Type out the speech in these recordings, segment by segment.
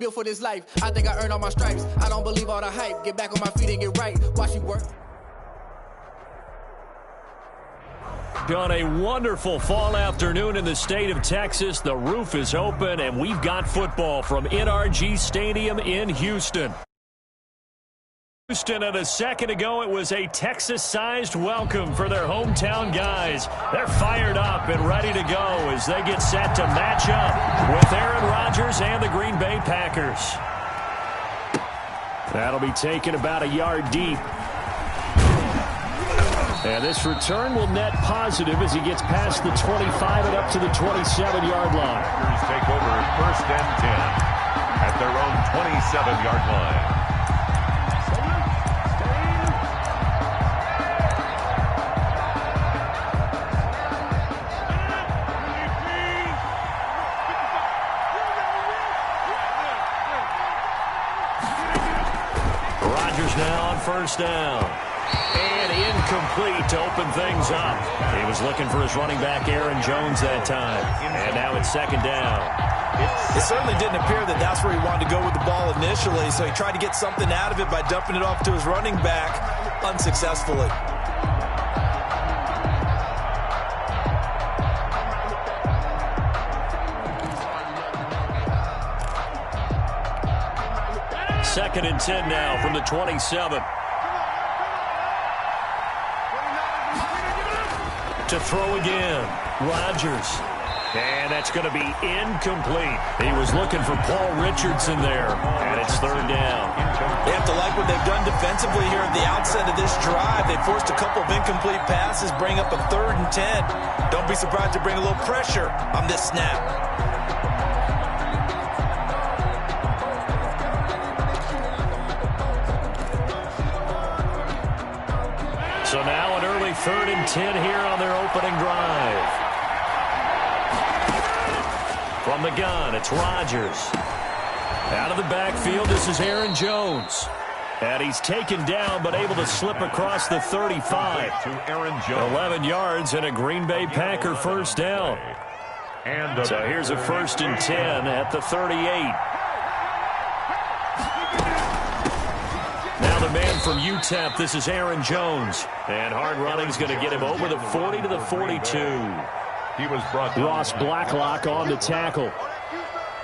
Built for this life, I think I earned all my stripes. I don't believe all the hype. Get back on my feet and get right. Watch you work. On a wonderful fall afternoon in the state of Texas, the roof is open, and we've got football from NRG Stadium in Houston. And a second ago, it was a Texas-sized welcome for their hometown guys. They're fired up and ready to go as they get set to match up with Aaron Rodgers and the Green Bay Packers. That'll be taken about a yard deep. And this return will net positive as he gets past the 25 and up to the 27-yard line. Packers take over first and 10 at their own 27-yard line. Now on first down. And incomplete to open things up. He was looking for his running back, Aaron Jones, that time. And now it's second down. It certainly didn't appear that that's where he wanted to go with the ball initially, so he tried to get something out of it by dumping it off to his running back unsuccessfully. Second and 10 now from the 27. To throw again. Rodgers. And that's going to be incomplete. He was looking for Paul Richardson there. And it's third down. They have to like what they've done defensively here at the outset of this drive. They forced a couple of incomplete passes, bring up a third and 10. Don't be surprised to bring a little pressure on this snap. So now an early third and 10 here on their opening drive. From the gun, it's Rodgers. Out of the backfield, this is Aaron Jones. And he's taken down but able to slip across the 35. To Aaron Jones. 11 yards and a Green Bay Packer first down. And so here's a first and 10 at the 38. Now the man from UTEP, this is Aaron Jones. And hard running is going to get him over the 40 to the 42. He was brought Ross Blacklock on the tackle.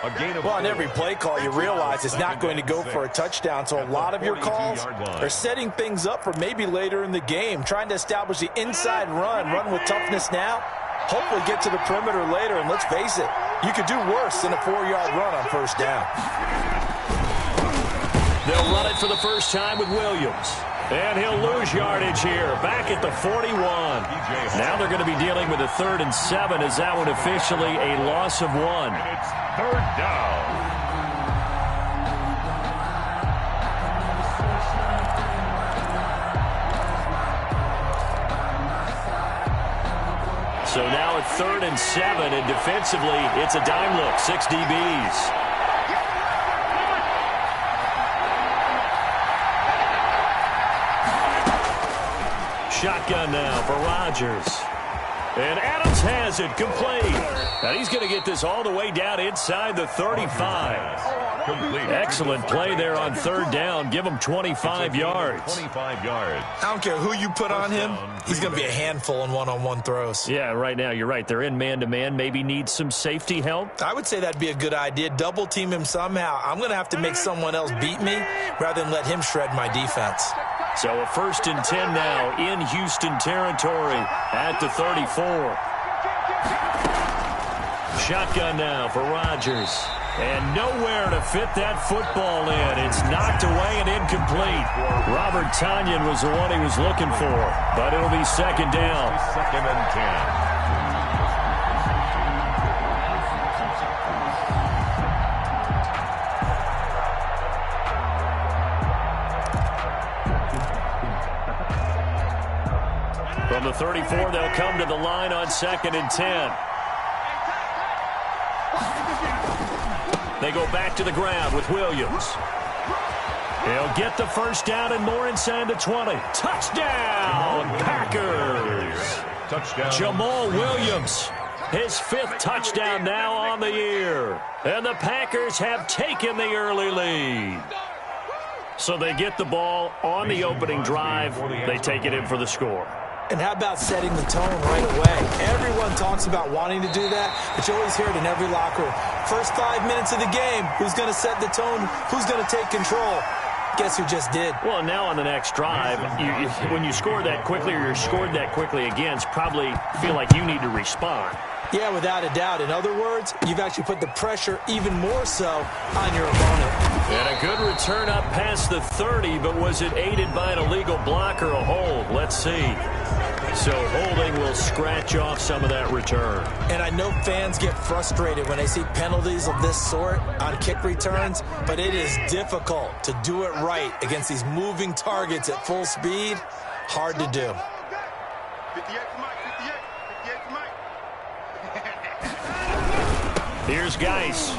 Well, on every play call, you realize it's not going to go for a touchdown. So a lot of your calls are setting things up for maybe later in the game, trying to establish the inside run with toughness now, hopefully get to the perimeter later. And let's face it, you could do worse than a 4-yard run on first down. They'll run it for the first time with Williams. And he'll lose yardage here, back at the 41. Now they're going to be dealing with a 3rd and 7 as that one officially a loss of 1. It's third down. So now at 3rd and 7, and defensively, it's a dime look, 6 DBs. Shotgun now for Rodgers. And Adams has it complete. And he's going to get this all the way down inside the 35. Complete. Excellent play there on third down. Give him 25 yards. 25 yards. I don't care who you put on him. He's going to be a handful in one-on-one throws. Yeah, right now you're right. They're in man-to-man. Maybe need some safety help. I would say that'd be a good idea. Double team him somehow. I'm going to have to make someone else beat me rather than let him shred my defense. So a 1st and 10 now in Houston territory at the 34. Shotgun now for Rodgers. And nowhere to fit that football in. It's knocked away and incomplete. Robert Tonyan was the one he was looking for. But it'll be second down. 2nd and 10. From the 34, they'll come to the line on 2nd and 10. They go back to the ground with Williams. He'll get the first down and more inside the 20. Touchdown, Packers. Touchdown. Jamal Williams His 5th touchdown now on the year. And the Packers have taken the early lead. So they get the ball on the opening drive. They take it in for the score. And how about setting the tone right away? Everyone talks about wanting to do that, but you always hear it in every locker room. First 5 minutes of the game, who's going to set the tone? Who's going to take control? Guess who just did? Well, now on the next drive, when you score that quickly or you're scored that quickly against, probably feel like you need to respond. Yeah, without a doubt. In other words, you've actually put the pressure even more so on your opponent. And a good return up past the 30, but was it aided by an illegal block or a hold? Let's see. So holding will scratch off some of that return. And I know fans get frustrated when they see penalties of this sort on kick returns, but it is difficult to do it right against these moving targets at full speed. Hard to do. Here's Geis.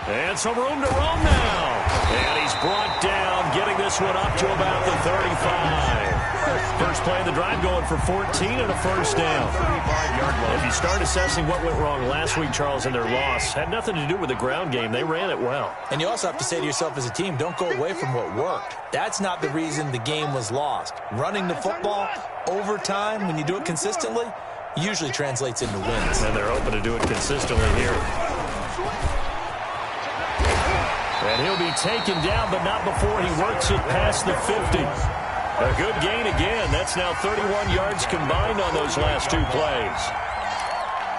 And some room to roam now. And he's brought down, getting this one up to about the 35. First play of the drive going for 14 and a first down. If you start assessing what went wrong last week, Charles, in their loss, had nothing to do with the ground game. They ran it well. And you also have to say to yourself as a team, don't go away from what worked. That's not the reason the game was lost. Running the football over time, when you do it consistently, usually translates into wins. And they're open to do it consistently here. And he'll be taken down, but not before he works it past the 50. A good gain again. That's now 31 yards combined on those last 2 plays.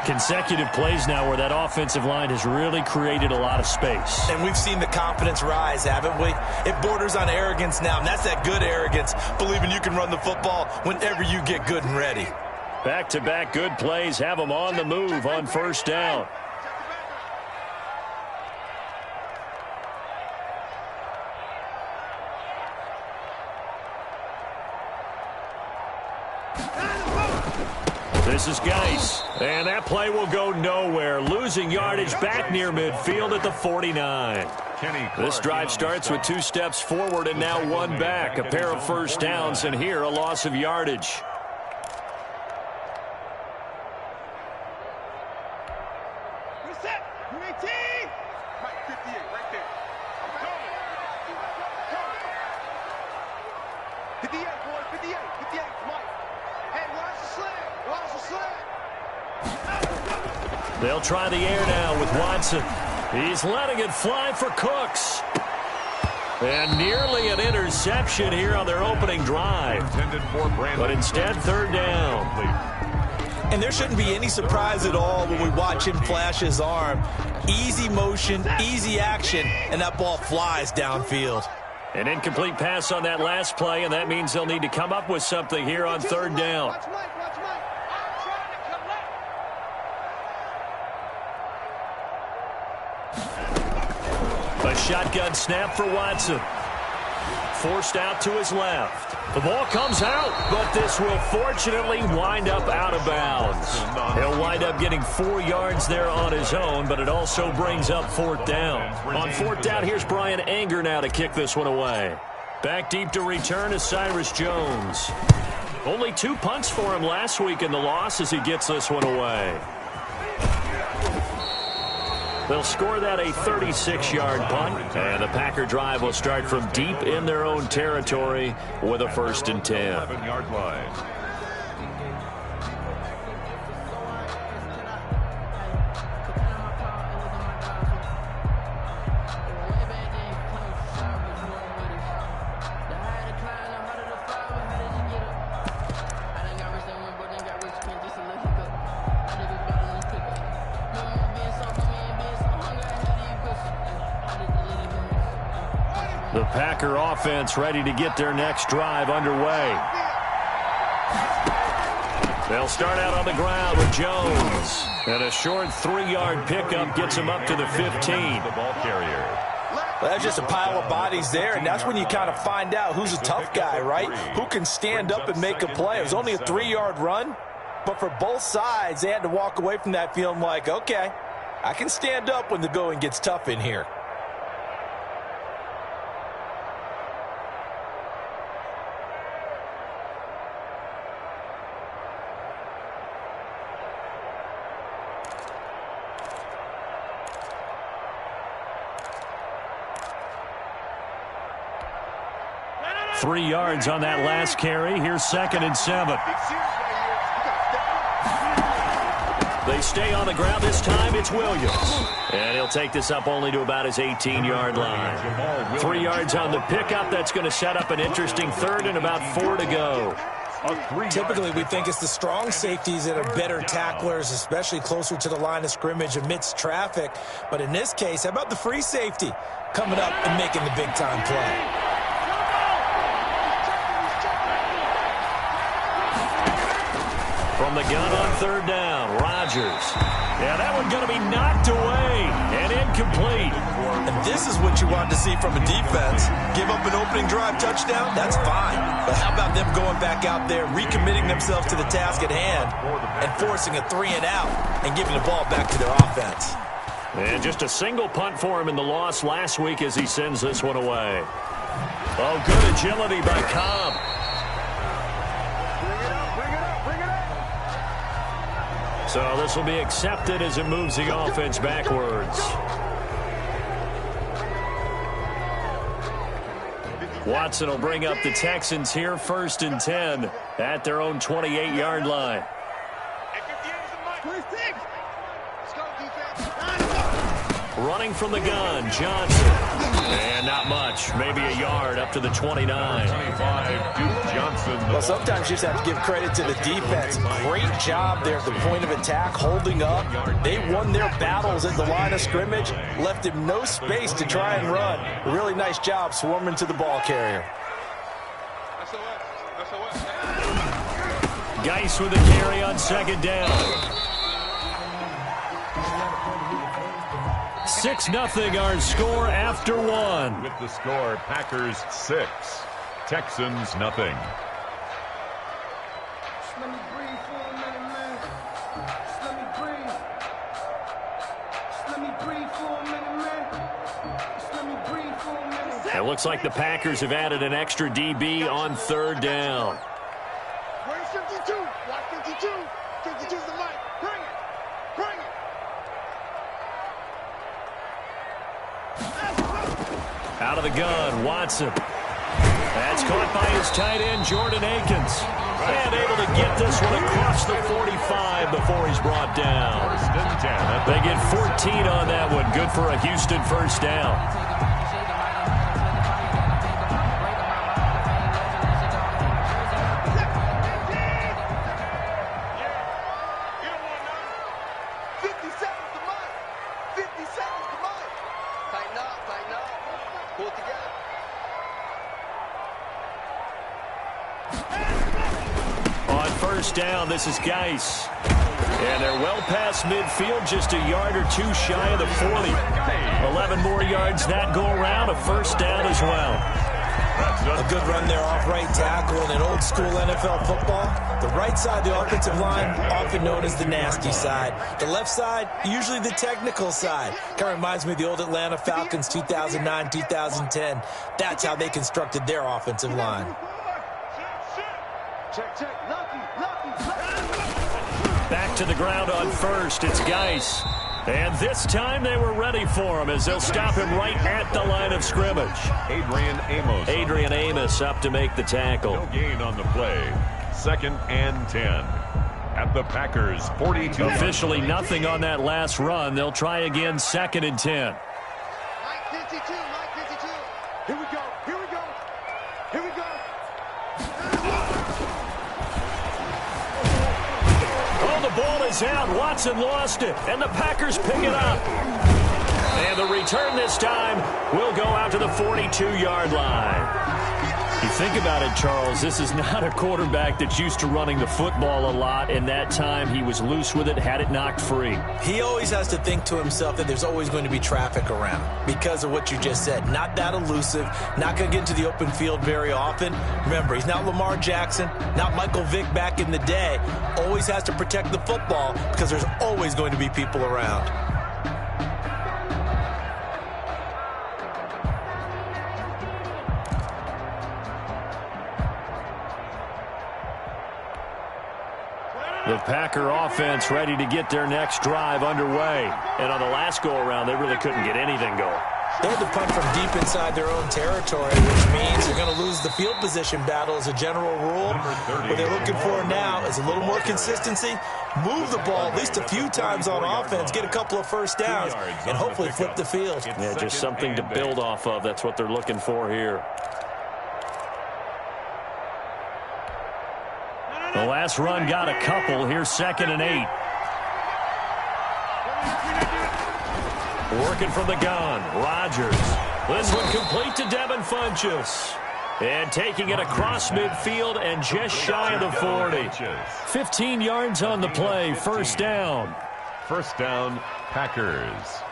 Consecutive plays now where that offensive line has really created a lot of space. And we've seen the confidence rise, haven't we? It borders on arrogance now, and that's that good arrogance, believing you can run the football whenever you get good and ready. Back-to-back good plays have them on the move on first down. This is Geis, and that play will go nowhere. Losing yardage back near midfield at the 49. This drive starts with 2 steps forward and now 1 back. A pair of first downs, and here a loss of yardage. They'll try the air now with Watson. He's letting it fly for Cooks. And nearly an interception here on their opening drive. But instead, 3rd down. And there shouldn't be any surprise at all when we watch him flash his arm. Easy motion, easy action, and that ball flies downfield. An incomplete pass on that last play, and that means they'll need to come up with something here on 3rd down. A shotgun snap for Watson. Forced out to his left. The ball comes out, but this will fortunately wind up out of bounds. He'll wind up getting 4 yards there on his own, but it also brings up 4th down. On 4th down, here's Brian Anger now to kick this one away. Back deep to return is Cyrus Jones. Only 2 punts for him last week in the loss as he gets this one away. They'll score that a 36-yard punt, and the Packer drive will start from deep in their own territory with a 1st and 10. 7-yard line. The Packer offense ready to get their next drive underway. They'll start out on the ground with Jones. And a short 3-yard pickup gets him up to the 15. The ball carrier. Well, that's just a pile of bodies there, and that's when you kind of find out who's a tough guy, right? Who can stand up and make a play. It was only a 3-yard run, but for both sides, they had to walk away from that feeling like, okay, I can stand up when the going gets tough in here. 3 yards on that last carry. Here's 2nd and 7. They stay on the ground. This time it's Williams. And he'll take this up only to about his 18-yard line. 3 yards on the pickup. That's going to set up an interesting 3rd and about 4 to go. Typically, we think it's the strong safeties that are better tacklers, especially closer to the line of scrimmage amidst traffic. But in this case, how about the free safety coming up and making the big-time play? From the gun on 3rd down, Rodgers. Yeah, that one going to be knocked away and incomplete. And this is what you want to see from a defense. Give up an opening drive touchdown, that's fine. But how about them going back out there, recommitting themselves to the task at hand, and forcing a 3-and-out and giving the ball back to their offense. And just a single punt for him in the loss last week as he sends this one away. Oh, good agility by Cobb. So this will be accepted as it moves the offense backwards. Watson will bring up the Texans here, 1st and 10 at their own 28-yard line. Running from the gun, Johnson. And not much, maybe a yard up to the 29. Well, sometimes you just have to give credit to the defense. Great job there at the point of attack, holding up. They won their battles at the line of scrimmage, left him no space to try and run. A really nice job swarming to the ball carrier. Geis with a carry on 2nd down. 6-0 our score after 1. With the score, Packers 6, Texans nothing. It looks like the Packers have added an extra DB on 3rd down. Where's 52? Watch 52. 52's the mic. Bring it. Bring it. Out of the gun, Watson. That's caught by his tight end, Jordan Akins. And able to get this one across the 45 before he's brought down. They get 14 on that one. Good for a Houston 1st down. Down, this is Geis. And they're well past midfield, just a yard or 2 shy of the 40. 11 more yards that go around, a 1st down as well. A good run there off right tackle in an old school NFL football. The right side of the offensive line, often known as the nasty side. The left side, usually the technical side. Kind of reminds me of the old Atlanta Falcons 2009, 2010. That's how they constructed their offensive line. Check, check. Back to the ground on 1st. It's Geis. And this time they were ready for him as they'll stop him right at the line of scrimmage. Adrian Amos up to make the tackle. No gain on the play. 2nd and 10. At the Packers 42. Officially nothing on that last run. They'll try again, 2nd and 10. Mike 52, Mike 52. Here we go, here we go, here we go. Oh, the ball is out. Watson lost it, and the Packers pick it up. And the return this time will go out to the 42-yard line. You think about it, Charles, this is not a quarterback that's used to running the football a lot, and that time he was loose with it, had it knocked free. He always has to think to himself that there's always going to be traffic around because of what you just said. Not that elusive, not going to get into the open field very often. Remember, he's not Lamar Jackson, not Michael Vick back in the day. Always has to protect the football because there's always going to be people around. The Packer offense ready to get their next drive underway. And on the last go-around, they really couldn't get anything going. They had to punt from deep inside their own territory, which means they're going to lose the field position battle as a general rule. What they're looking for now is a little more consistency, move the ball at least a few times on offense, get a couple of first downs, and hopefully flip the field. Yeah, just something to build off of. That's what they're looking for here. The last run got a couple. Here's 2nd and 8. Working from the gun, Rodgers. This one complete to Devin Funchess. And taking it across midfield and just shy of the 40. 15 yards on the play, first down. First down, Packers.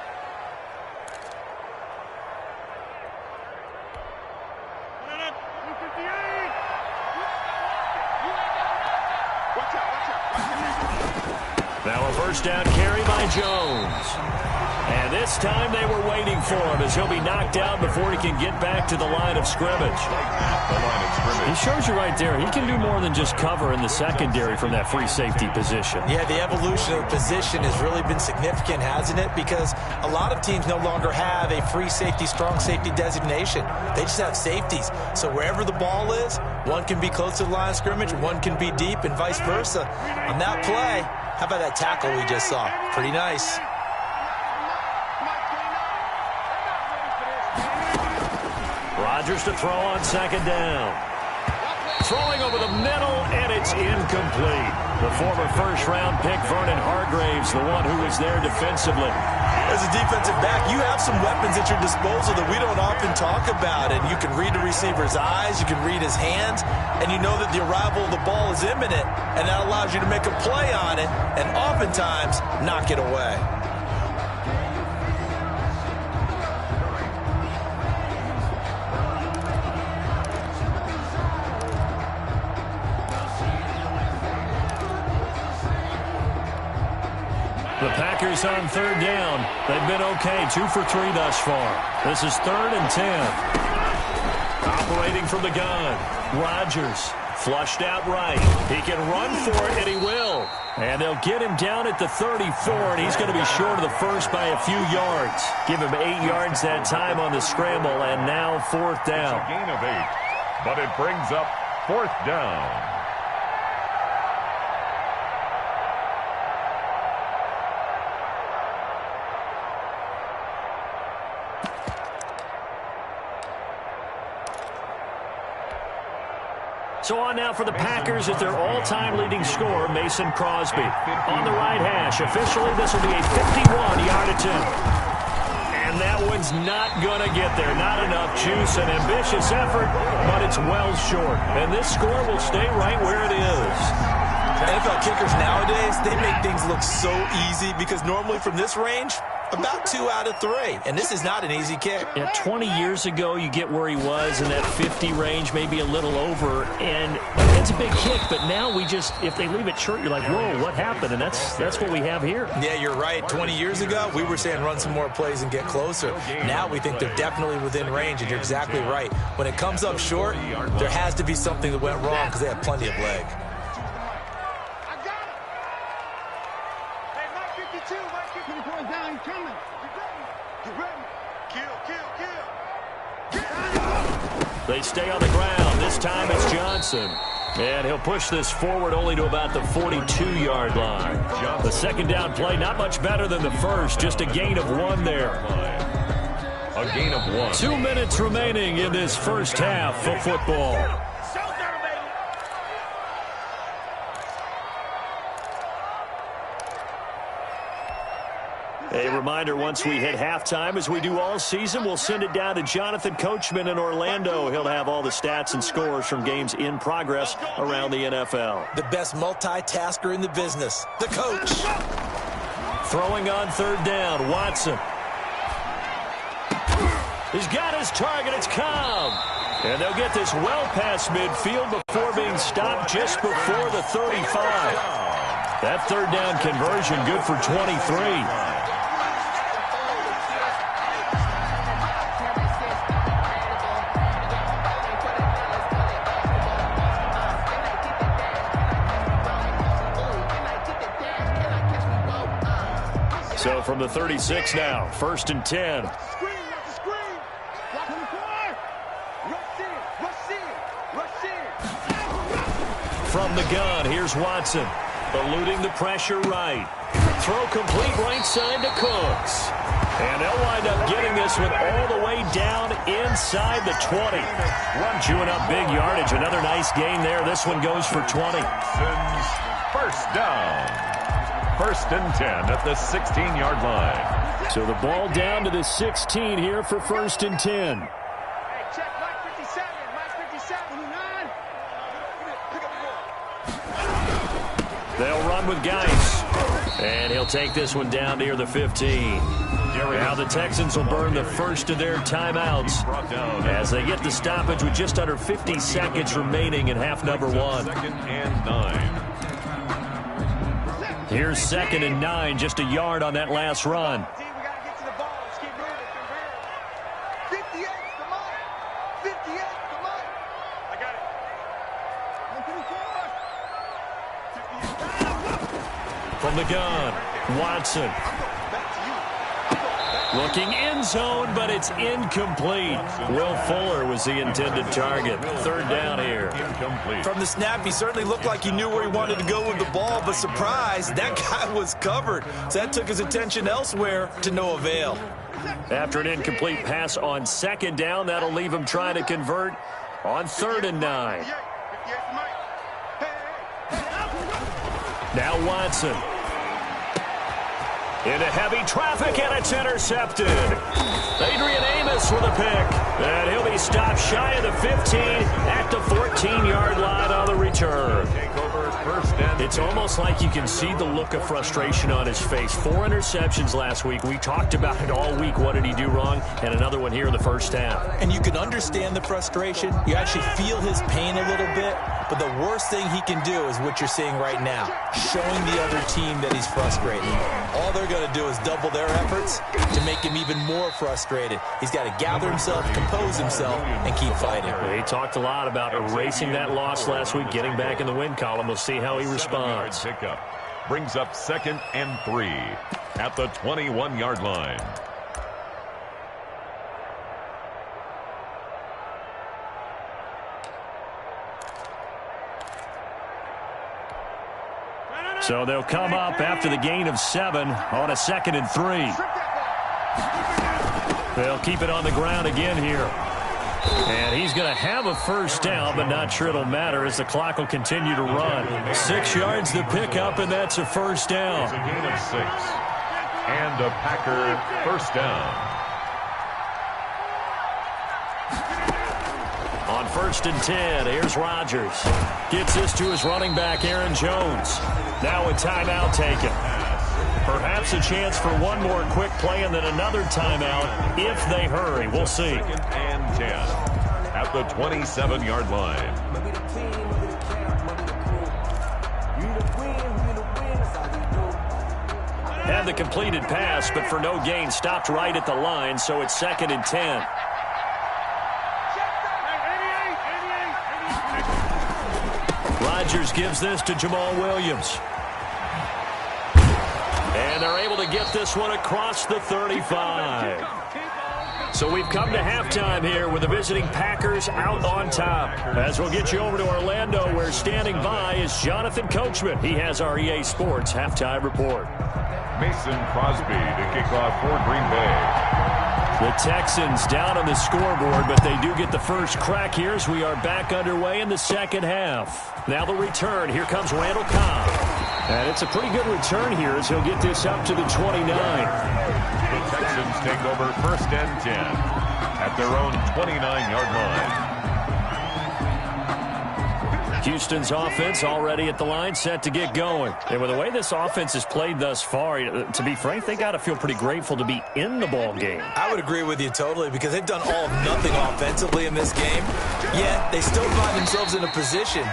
Now a first down carry by Jones. And this time they were waiting for him as he'll be knocked down before he can get back to the line of scrimmage. He shows you right there, he can do more than just cover in the secondary from that free safety position. Yeah, the evolution of the position has really been significant, hasn't it? Because a lot of teams no longer have a free safety, strong safety designation. They just have safeties. So wherever the ball is, one can be close to the line of scrimmage, one can be deep, and vice versa. On that play, how about that tackle we just saw? Pretty nice. Rodgers to throw on 2nd down. Throwing over the middle, and it's incomplete. The former first-round pick, Vernon Hargreaves, the one who was there defensively. As a defensive back, you have some weapons at your disposal that we don't often talk about. And you can read the receiver's eyes, you can read his hands, and you know that the arrival of the ball is imminent, and that allows you to make a play on it and oftentimes knock it away. The Packers on 3rd down. They've been okay, 2 for 3 thus far. This is 3rd and 10. Operating from the gun, Rodgers flushed out right. He can run for it, and he will. And they'll get him down at the 34, and he's going to be short of the first by a few yards. Give him 8 yards that time on the scramble, and now 4th down. It's a gain of 8, but it brings up 4th down. So on now for the Packers at their all-time leading scorer, Mason Crosby. On the right hash, officially this will be a 51-yard attempt. And that one's not going to get there. Not enough juice, an ambitious effort, but it's well short. And this score will stay right where it is. NFL kickers nowadays, they make things look so easy because normally from this range, about 2 out of 3. And this is not an easy kick. Yeah, 20 years ago, you get where he was in that 50 range, maybe a little over. And it's a big kick, but now we just, if they leave it short, you're like, whoa, what happened? And that's what we have here. Yeah, you're right. 20 years ago, we were saying run some more plays and get closer. Now we think they're definitely within range, and you're exactly right. When it comes up short, there has to be something that went wrong because they have plenty of leg. They stay on the ground. This time it's Johnson. And he'll push this forward only to about the 42-yard line. The 2nd down play, not much better than the first. Just a gain of 1 there. A gain of 1. 2 minutes remaining in this first half of football. A reminder, once we hit halftime, as we do all season, we'll send it down to Jonathan Coachman in Orlando. He'll have all the stats and scores from games in progress around the NFL. The best multitasker in the business, the coach. Throwing on 3rd down, Watson. He's got his target, it's Cobb. And they'll get this well past midfield before being stopped just before the 35. That 3rd down conversion good for 23. So from the 36 now, 1st and 10. From the gun, here's Watson. Eluding the pressure right. Throw complete right side to Cooks. And they'll wind up getting this one all the way down inside the 20. Chewing up big yardage. Another nice gain there. This one goes for 20. First down. 1st and 10 at the 16-yard line. So the ball down to the 16 here for 1st and 10. Hey, check Mike 57. Mike 57. 9. They'll run with Geis. And he'll take this one down near the 15. Now the Texans will burn the first of their timeouts as they get the stoppage with just under 50 seconds remaining in half number 1. 2nd and 9. Here's 2nd and 9, just a yard on that last run. We got to get to the ball. Let's keep moving. 58, come on. 58, come on. I got it. From the gun, Watson. Looking end zone, but it's incomplete. Will Fuller was the intended target. 3rd down here. Incomplete. From the snap, he certainly looked like he knew where he wanted to go with the ball, but surprise, that guy was covered. So that took his attention elsewhere to no avail. After an incomplete pass on 2nd down, that'll leave him trying to convert on 3rd and 9. Now Watson. Into heavy traffic, and it's intercepted. Adrian Amos with a pick. And he'll be stopped shy of the 15 at the 14-yard line on the return. It's almost like you can see the look of frustration on his face. 4 interceptions last week. We talked about it all week. What did he do wrong? And another one here in the first half. And you can understand the frustration. You actually feel his pain a little bit. But the worst thing he can do is what you're seeing right now, showing the other team that he's frustrated. All they're going to do is double their efforts to make him even more frustrated. He's got to gather himself, compose himself, and keep fighting. He talked a lot about erasing that loss last week, getting back in the win column. We'll see how he responds. Pickup brings up 2nd and 3 at the 21-yard line. So they'll come up after the gain of 7 on a 2nd and 3. They'll keep it on the ground again here. And he's going to have a first down, but not sure it'll matter as the clock will continue to run. 6 yards to pick up, and that's a first down. It's a gain of 6. And a Packer first down. On 1st and 10, here's Rodgers. Gets this to his running back, Aaron Jones. Now a timeout taken. Perhaps a chance for one more quick play and then another timeout if they hurry. We'll see. 2nd and 10 at the 27-yard line. Had the completed pass, but for no gain, stopped right at the line, so it's 2nd and 10. Rodgers gives this to Jamal Williams. And they're able to get this one across the 35. So we've come to halftime here with the visiting Packers out on top. As we'll get you over to Orlando, where standing by is Jonathan Coachman. He has our EA Sports halftime report. Mason Crosby to kick off for Green Bay. The Texans down on the scoreboard, but they do get the first crack here as we are back underway in the second half. Now the return. Here comes Randall Cobb. And it's a pretty good return here as he'll get this up to the 29. The Texans take over 1st and 10 at their own 29-yard line. Houston's offense already at the line, set to get going. And with the way this offense has played thus far, to be frank, they got to feel pretty grateful to be in the ball game. I would agree with you totally because they've done all of nothing offensively in this game, yet they still find themselves in a position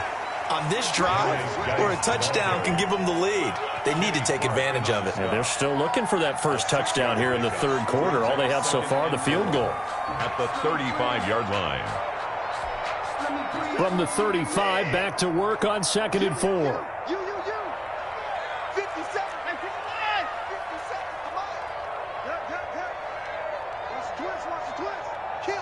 on this drive where a touchdown can give them the lead. They need to take advantage of it. Yeah, they're still looking for that first touchdown here in the third quarter. All they have so far, the field goal. At the 35-yard line. From the 35, back to work on 2nd and 4. 57, 59, 57, come on. Watch the twist. Kill.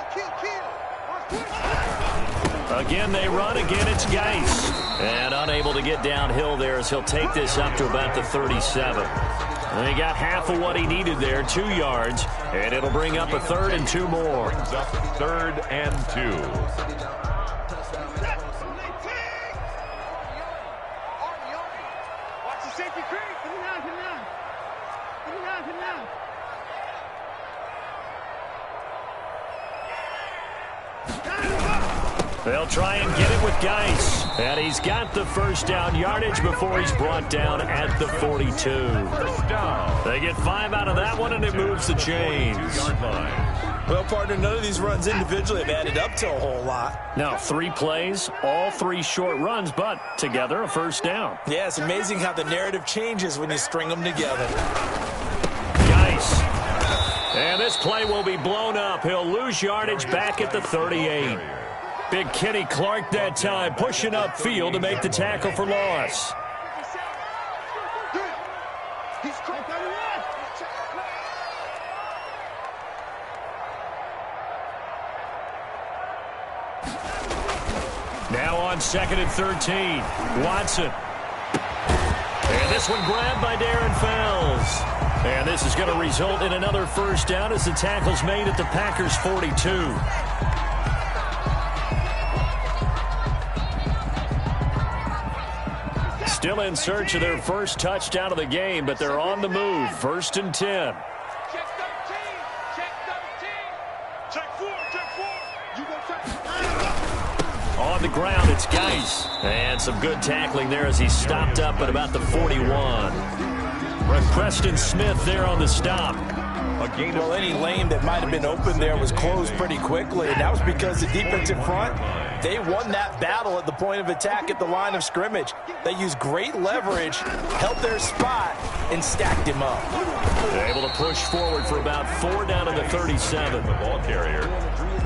Watch the twist. Again, they run. Again, it's Geis. And unable to get downhill there as he'll take this up to about the 37. And he got half of what he needed there, 2 yards, and it'll bring up a 3rd and 2 more. Brings up 3rd and 2. Watch the safety creep. Come down. They'll try and get it with Geis. And he's got the first down yardage before he's brought down at the 42. First down. They get 5 out of that one, and it moves the chains. Well, partner, none of these runs individually have added up to a whole lot. Now, 3 plays, all 3 short runs, but together a first down. Yeah, it's amazing how the narrative changes when you string them together. Geis. And this play will be blown up. He'll lose yardage back at the 38. Big Kenny Clark that time, pushing upfield to make the tackle for loss. Now on 2nd and 13, Watson. And this one grabbed by Darren Fells. And this is going to result in another first down as the tackle's made at the Packers' 42. Still in search of their first touchdown of the game, but they're on the move. 1st and 10. Check 13. Check 4. You go check. On the ground, it's Geis. And some good tackling there as he stopped up at about the 41. Preston Smith there on the stop. Well, any lane that might have been open there was closed pretty quickly, and that was because the defensive front, they won that battle at the point of attack at the line of scrimmage. They used great leverage, held their spot, and stacked him up. They're able to push forward for about 4 down to the 37. The ball carrier.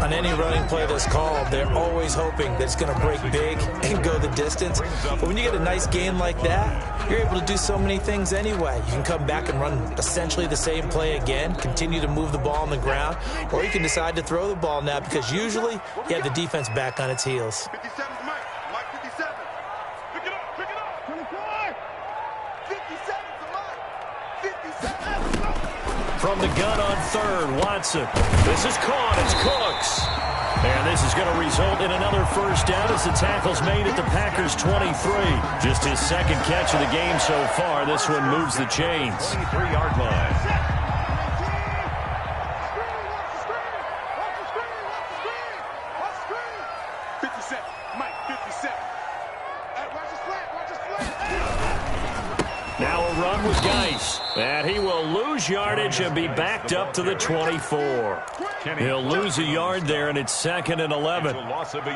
On any running play that's called, they're always hoping that it's going to break big and go the distance. But when you get a nice gain like that, you're able to do so many things anyway. You can come back and run essentially the same play again, continue to move the ball on the ground, or you can decide to throw the ball now because usually you have the defense back on its heels. 57's Mike. Mike 57. Pick it up. 24. 57's Mike. 57. From the gun on 3rd, Watson. This is caught. It's Cooks. And this is going to result in another first down as the tackle's made at the Packers' 23. Just his 2nd catch of the game so far. This one moves the chains. 23-yard line. Now a run with Geis. And he will lose yardage and be backed up to the 24. He'll lose a yard there, and it's 2nd and 11.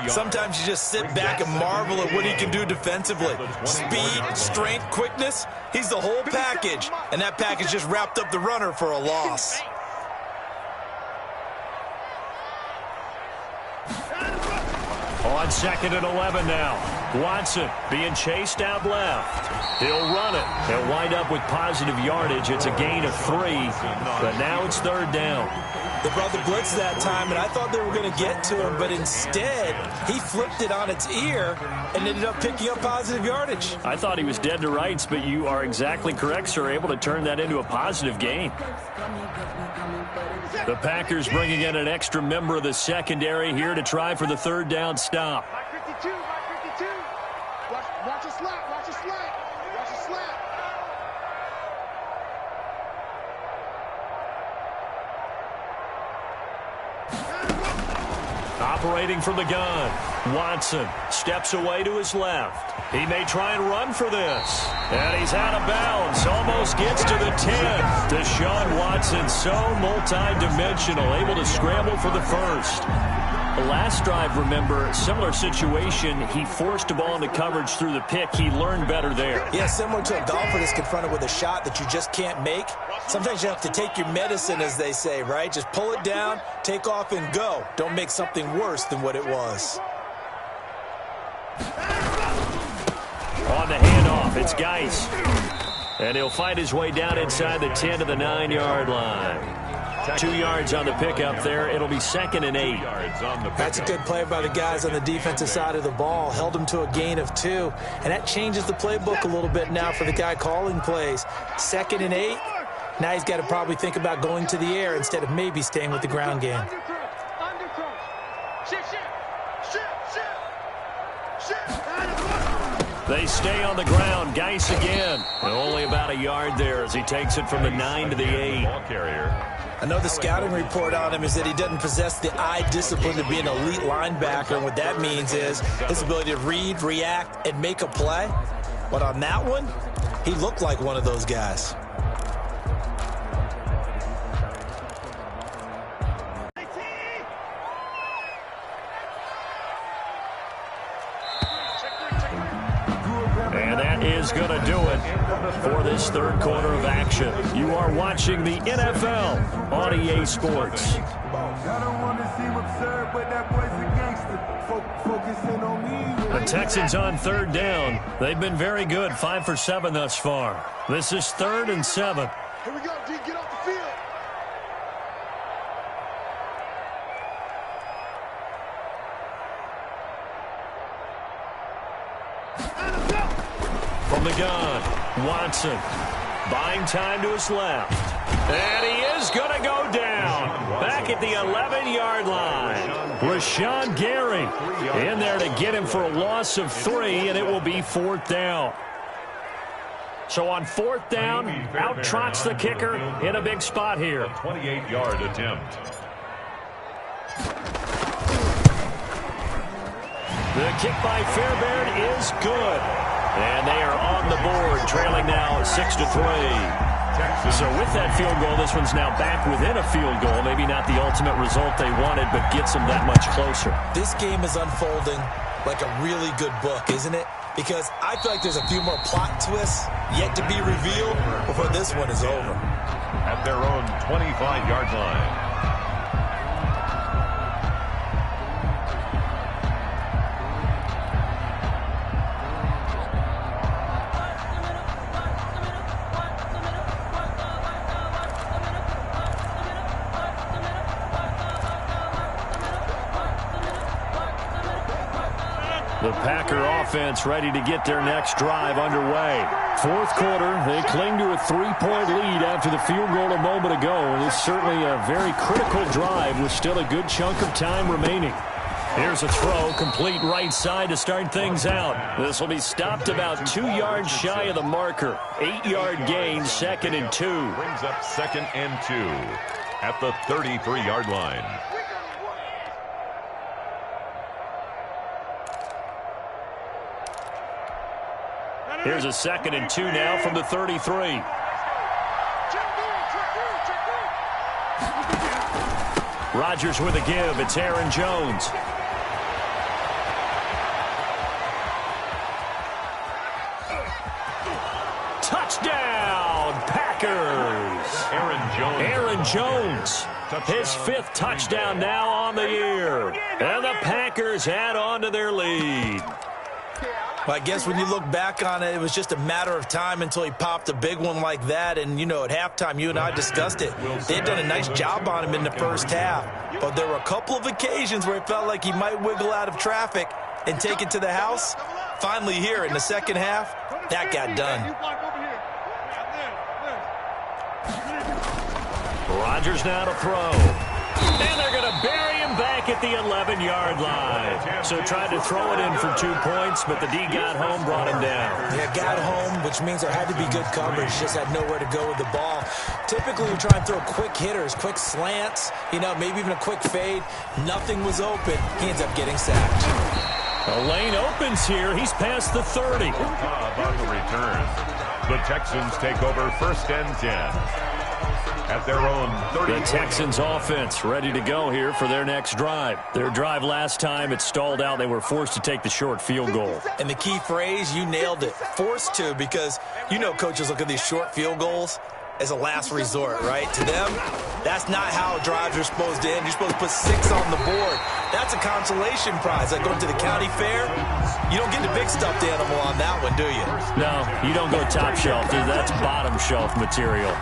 Sometimes you just sit back and marvel at what he can do defensively. Speed, strength, quickness, he's the whole package. And that package just wrapped up the runner for a loss. On 2nd and 11 now. Watson being chased out left. He'll run it. He'll wind up with positive yardage. It's a gain of 3, but now it's 3rd down. They brought the blitz that time, and I thought they were going to get to him, but instead, he flipped it on its ear and ended up picking up positive yardage. I thought he was dead to rights, but you are exactly correct, sir, able to turn that into a positive gain. The Packers bringing in an extra member of the secondary here to try for the 3rd down stop. Mike 52. Watch a slap. Watch a slap. Operating from the gun, Watson steps away to his left. He may try and run for this. And he's out of bounds, almost gets to the 10. Deshaun Watson, so multi-dimensional, able to scramble for the first. The last drive, remember, similar situation. He forced a ball into coverage through the pick. He learned better there. Yeah, similar to a golfer that's confronted with a shot that you just can't make. Sometimes you have to take your medicine, as they say, right? Just pull it down, take off, and go. Don't make something worse than what it was. On the handoff, it's Geis. And he'll fight his way down inside the 10 to the 9-yard line. 2 yards on the pickup there. It'll be 2nd and 8. That's a good play by the guys on the defensive side of the ball. Held them to a gain of 2. And that changes the playbook a little bit now for the guy calling plays. 2nd and 8. Now he's got to probably think about going to the air instead of maybe staying with the ground game. They stay on the ground. Geis again. And only about a yard there as he takes it from the 9 to the 8. Ball carrier. I know the scouting report on him is that he doesn't possess the eye discipline to be an elite linebacker. And what that means is his ability to read, react, and make a play. But on that one, he looked like one of those guys. And that is going to do it for this third quarter of action. You are watching the NFL on EA Sports. The Texans on 3rd down. They've been very good, 5 for 7 thus far. This is 3rd and 7. Here we go, D. Get off the field. From the gun, Watson buying time to his left. And he is going to go down back at the 11-yard line. Rashawn Gary in there to get him for a loss of 3, and it will be 4th down. So on 4th down, out trots the kicker in a big spot here. 28-yard attempt. The kick by Fairbairn is good. And they are on the board, trailing now 6-3. So with that field goal, this one's now back within a field goal. Maybe not the ultimate result they wanted, but gets them that much closer. This game is unfolding like a really good book, isn't it? Because I feel like there's a few more plot twists yet to be revealed before this one is over. At their own 25-yard line. The Packer offense ready to get their next drive underway. 4th quarter, they cling to a 3-point lead after the field goal a moment ago. And it's certainly a very critical drive with still a good chunk of time remaining. Here's a throw, complete right side to start things out. This will be stopped about 2 yards shy of the marker. 8-yard gain, 2nd and 2. Brings up 2nd and 2 at the 33-yard line. Here's a 2nd and 2 now from the 33. Rodgers with a give. It's Aaron Jones. Touchdown, Packers. Aaron Jones. His 5th touchdown now on the year. And the Packers add on to their lead. Well, I guess when you look back on it, it was just a matter of time until he popped a big one like that. And, you know, at halftime, you and I discussed it. They had done a nice job on him in the first half. But there were a couple of occasions where it felt like he might wiggle out of traffic and take it to the house. Finally here in the second half, that got done. Rodgers now to throw. And they're going to bury him back at the 11-yard line. So tried to throw it in for 2 points, but the D got home, brought him down. Yeah, got home, which means there had to be good coverage. Just had nowhere to go with the ball. Typically, we try and throw quick hitters, quick slants, you know, maybe even a quick fade. Nothing was open. He ends up getting sacked. A lane opens here. He's past the 30. About the return. The Texans take over 1st and 10. At their own 30. The Texans offense ready to go here for their next drive. Their drive last time, it stalled out. They were forced to take the short field goal. And the key phrase, you nailed it. Forced to, because you know coaches look at these short field goals as a last resort, right? To them, that's not how drives are supposed to end. You're supposed to put 6 on the board. That's a consolation prize. Like going to the county fair, you don't get the big stuffed animal on that one, do you? No, you don't go top shelf. That's bottom shelf material.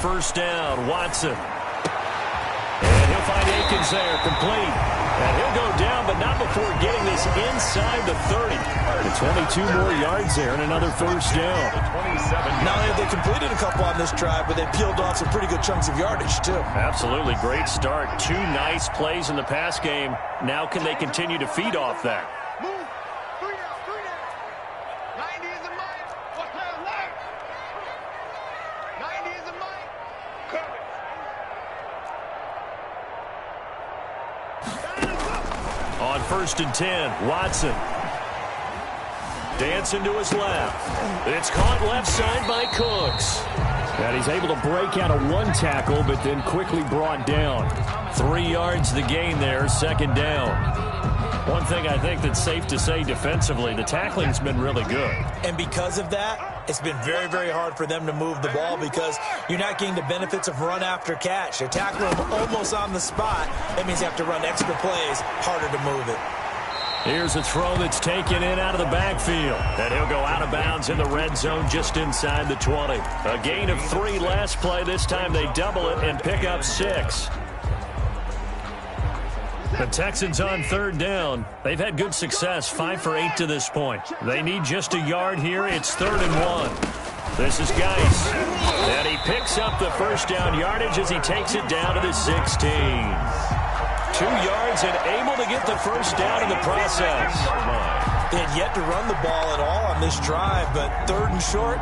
first down. Watson. And he'll find Akins there, complete. And he'll go down, but not before getting this inside the 30. The 22 more yards there and another first down. Not only have they completed a couple on this drive, but they peeled off some pretty good chunks of yardage, too. Absolutely. Great start. 2 nice plays in the pass game. Now can they continue to feed off that? Move. 3 down. 90 is a mile. What's that like? 90 is a mile. Cover. On 1st and 10, Watson. Dancing to his left. It's caught left side by Cooks. And he's able to break out of 1 tackle, but then quickly brought down. 3 yards the gain there, second down. One thing I think that's safe to say defensively, the tackling's been really good. And because of that, it's been very, very hard for them to move the ball because you're not getting the benefits of run after catch. They're tackling them almost on the spot. That means you have to run extra plays, harder to move it. Here's a throw that's taken in out of the backfield. And he'll go out of bounds in the red zone just inside the 20. A gain of 3 last play. This time they double it and pick up 6. The Texans on 3rd down. They've had good success, 5 for 8 to this point. They need just a yard here. It's 3rd and 1. This is Geis. And he picks up the first down yardage as he takes it down to the 16. 2 yards and able to get the first down in the process. They had yet to run the ball at all on this drive, but 3rd and short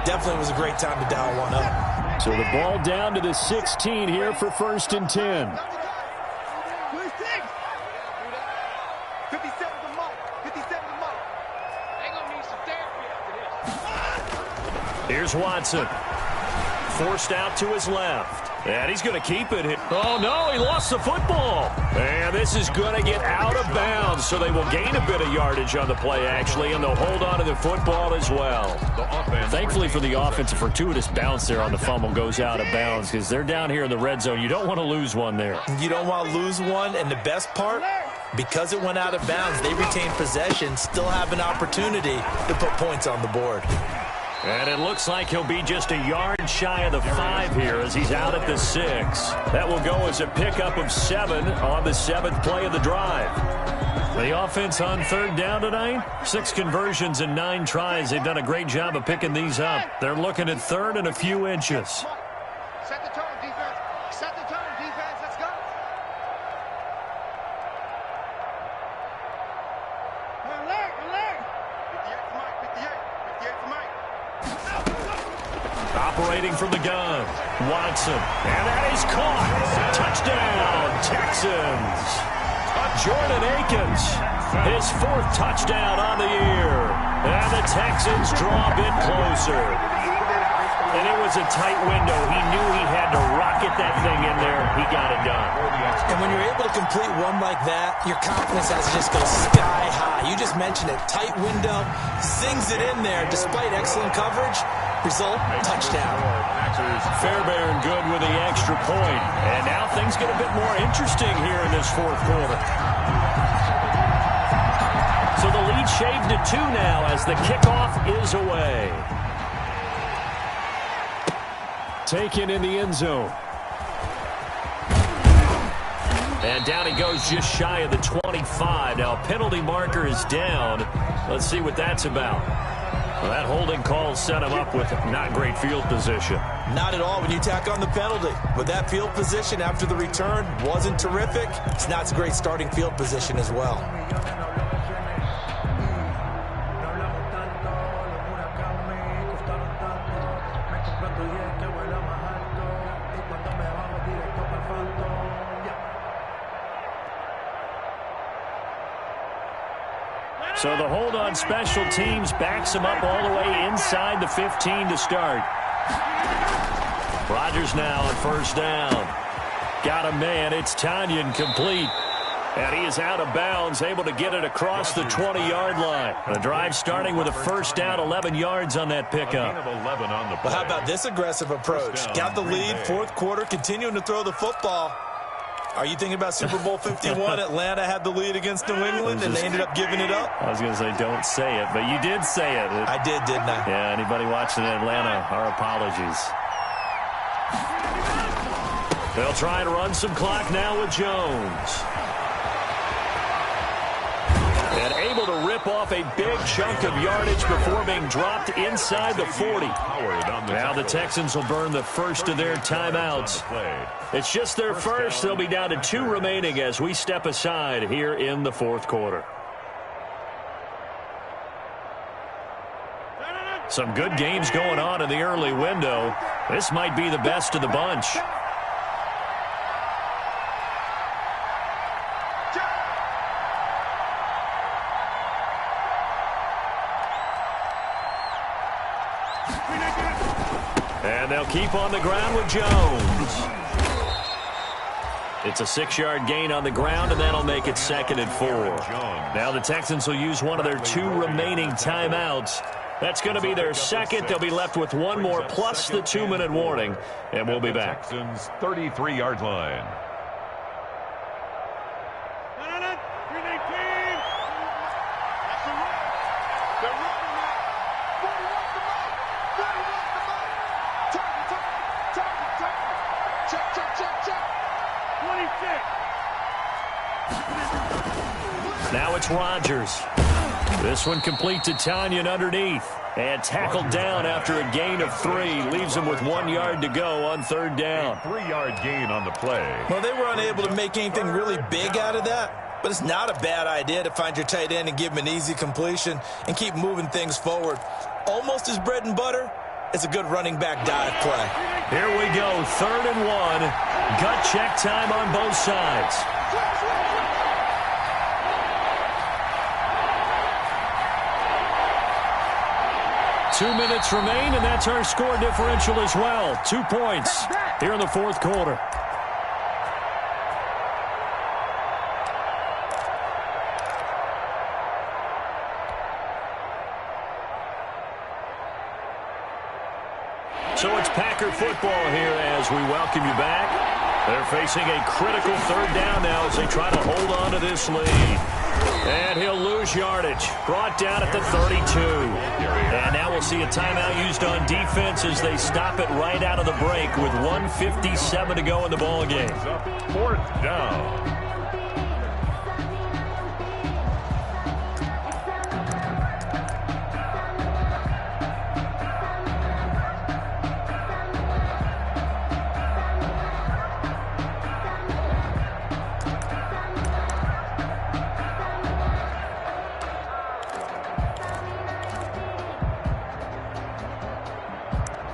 definitely was a great time to dial one up. So the ball down to the 16 here for 1st and 10. 57 to Mike. 57 to Mike. They gonna need some therapy after this. Here's Watson. Forced out to his left. And he's going to keep it. Oh, no, he lost the football. And this is going to get out of bounds, so they will gain a bit of yardage on the play, actually, and they'll hold on to the football as well. Thankfully for the offense, a fortuitous bounce there on the fumble goes out of bounds because they're down here in the red zone. You don't want to lose one there. You don't want to lose one, and the best part, because it went out of bounds, they retain possession, still have an opportunity to put points on the board. And it looks like he'll be just a yard shy of the 5 here as he's out at the 6. That will go as a pickup of 7 on the 7th play of the drive. The offense on 3rd down tonight, 6 conversions and 9 tries. They've done a great job of picking these up. They're looking at 3rd and a few inches. Set the tone, defense. Set the tone, defense. Let's go. Alert, alert. 58 to Mike. 58. 58 to Mike. Operating from the gun, Watson. And that is caught. Touchdown, Texans. Jordan Akins, his 4th touchdown on the year. And the Texans draw a bit closer. And it was a tight window. He knew he had to rocket that thing in there. He got it done. And when you're able to complete one like that, your confidence has to just go sky high. You just mentioned it. Tight window, sings it in there despite excellent coverage. Result, touchdown. Fairbairn good with the extra point. And now things get a bit more interesting here in this 4th quarter. So the lead shaved to 2 now as the kickoff is away. Taken in the end zone. And down he goes just shy of the 25. Now a penalty marker is down. Let's see what that's about. Well, that holding call set him up with not great field position. Not at all when you tack on the penalty. But that field position after the return wasn't terrific. It's not a great starting field position as well. So the hold on special teams backs him up all the way inside the 15 to start. Rodgers now on 1st down. Got a man. It's Tanyan complete. And he is out of bounds, able to get it across the 20-yard line. The drive starting with a 1st down, 11 yards on that pickup. Well, how about this aggressive approach? Got the lead, 4th quarter, continuing to throw the football. Are you thinking about Super Bowl 51? Atlanta had the lead against New England, and they ended up giving it up? I was going to say, don't say it, but you did say it. I did, didn't I? Yeah, anybody watching Atlanta, our apologies. They'll try and run some clock now with Jones. And able to rip off a big chunk of yardage before being dropped inside the 40. Now the Texans will burn the first of their timeouts. It's just their first. They'll be down to 2 remaining as we step aside here in the fourth quarter. Some good games going on in the early window. This might be the best of the bunch. And they'll keep on the ground with Jones. It's a 6-yard gain on the ground, and that'll make it 2nd and 4. Now the Texans will use one of their 2 remaining timeouts. That's going to be their second. They'll be left with 1 more plus the 2-minute warning, and we'll be back. Texans 33-yard line. Now it's Rodgers. This one complete to Tanyan underneath. And tackled down after a gain of 3. Leaves him with 1 yard to go on 3rd down. 3-yard gain on the play. Well, they were unable to make anything really big out of that. But it's not a bad idea to find your tight end and give him an easy completion and keep moving things forward. Almost his bread and butter. It's a good running back dive play. Here we go, 3rd and 1. Gut check time on both sides. Two minutes remain, and that's our score differential as well. 2 points here in the fourth quarter. So it's Packer football here as we welcome you back. They're facing a critical 3rd down now as they try to hold on to this lead. And he'll lose yardage. Brought down at the 32. And now we'll see a timeout used on defense as they stop it right out of the break with 1:57 to go in the ball game. 4th down.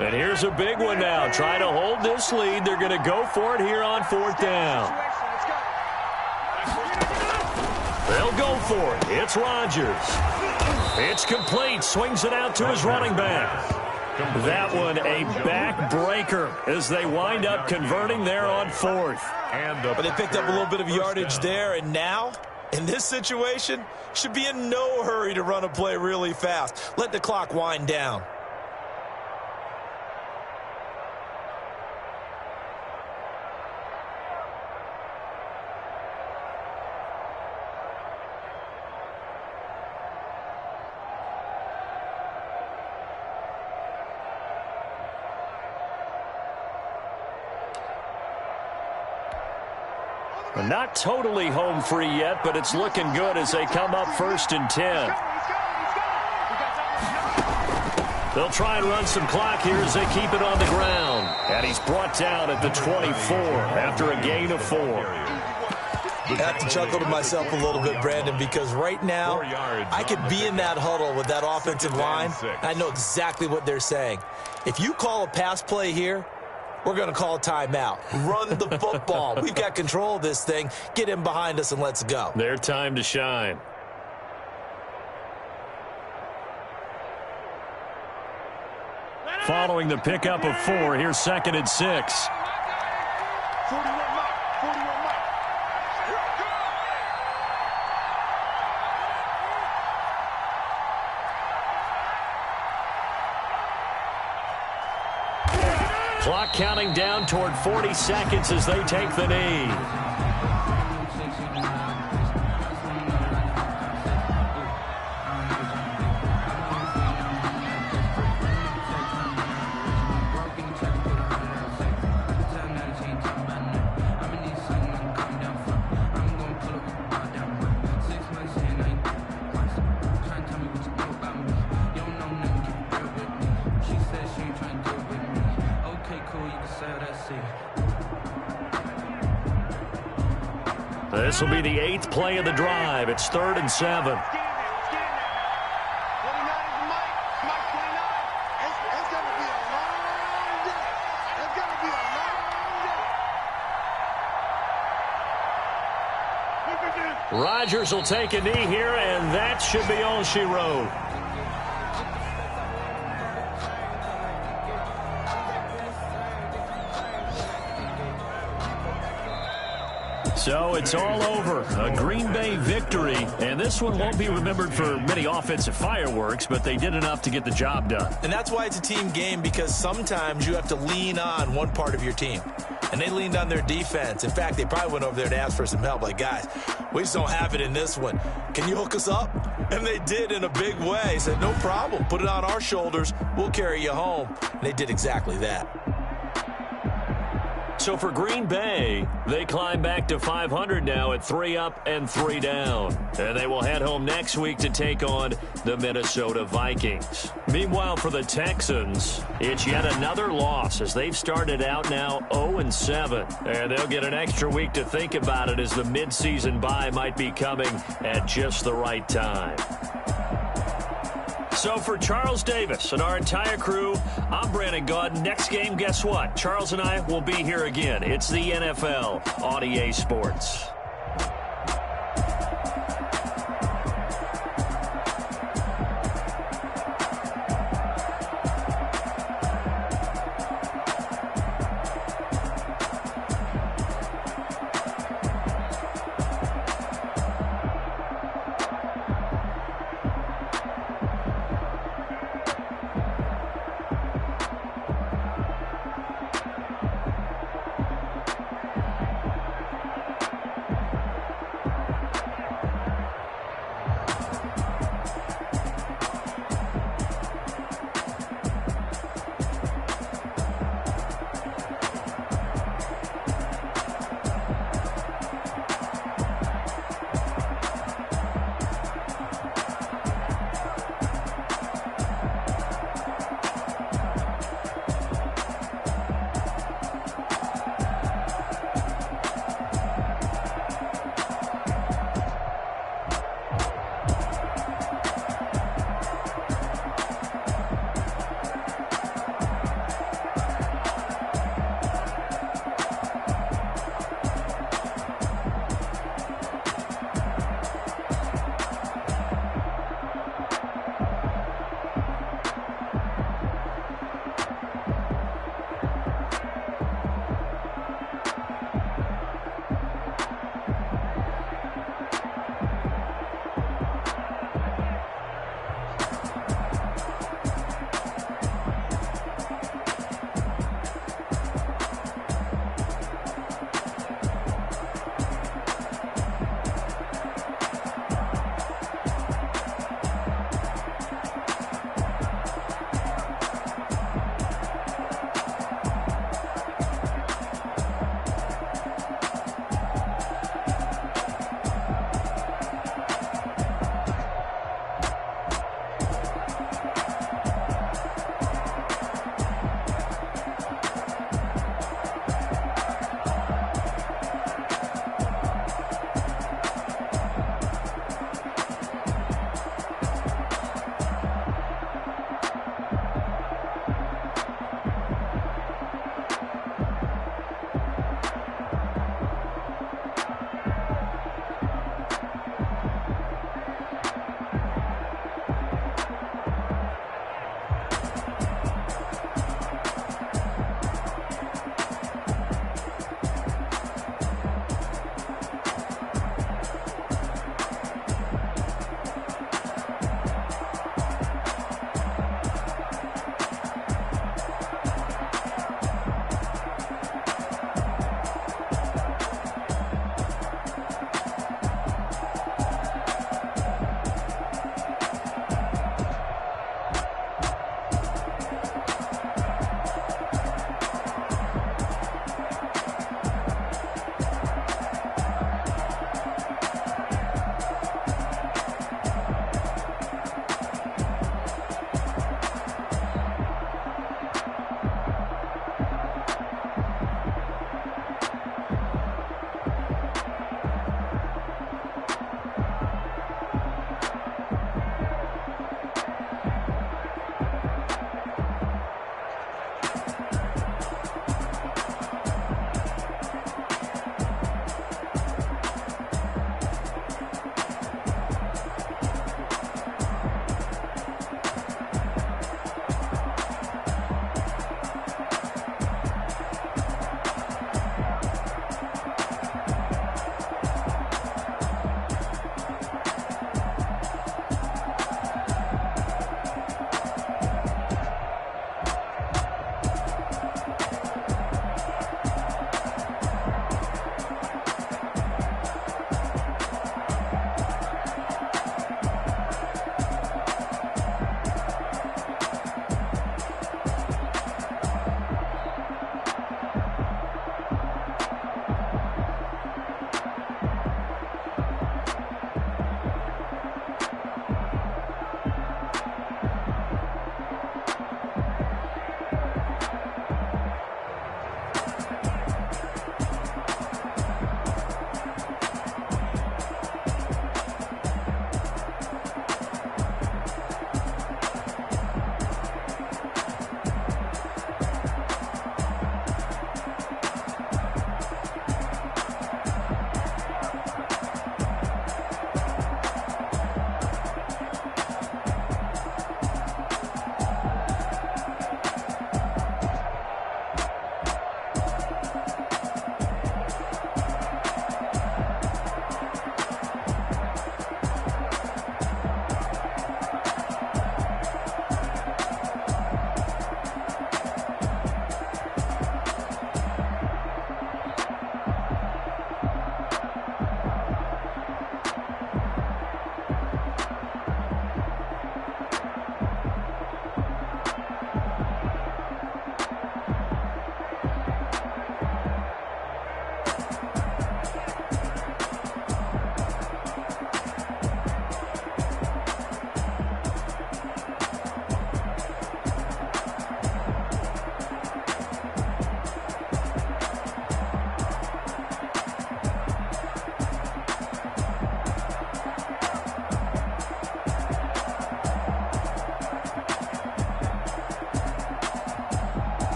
And here's a big one now. Trying to hold this lead. They're going to go for it here on 4th down. They'll go for it. It's Rodgers. It's complete. Swings it out to his running back. That one a backbreaker as they wind up converting there on 4th. But they picked up a little bit of yardage there, and now, in this situation, should be in no hurry to run a play really fast. Let the clock wind down. Not totally home free yet, but it's looking good as they come up 1st and 10. They'll try and run some clock here as they keep it on the ground. And he's brought down at the 24 after a gain of 4. I have to chuckle to myself a little bit, Brandon, because right now I could be in that huddle with that offensive line. I know exactly what they're saying. If you call a pass play here, we're going to call a timeout. Run the football. We've got control of this thing. Get him behind us and let's go. Their time to shine. Following the pickup of 4, here's 2nd and 6. Clock counting down toward 40 seconds as they take the knee. This will be the 8th play of the drive. It's 3rd and 7. Rodgers will take a knee here, and that should be all she wrote. So it's all over. A Green Bay victory, and this one won't be remembered for many offensive fireworks, but they did enough to get the job done. And that's why it's a team game, because sometimes you have to lean on one part of your team. And they leaned on their defense. In fact, they probably went over there and asked for some help. Like, guys, we just don't have it in this one. Can you hook us up? And they did in a big way. Said, no problem. Put it on our shoulders. We'll carry you home. And they did exactly that. So for Green Bay, they climb back to 500 now at 3 up and 3 down. And they will head home next week to take on the Minnesota Vikings. Meanwhile, for the Texans, it's yet another loss as they've started out now 0-7. And they'll get an extra week to think about it as the midseason bye might be coming at just the right time. So for Charles Davis and our entire crew, I'm Brandon Gaudin. Next game, guess what? Charles and I will be here again. It's the NFL on EA Sports.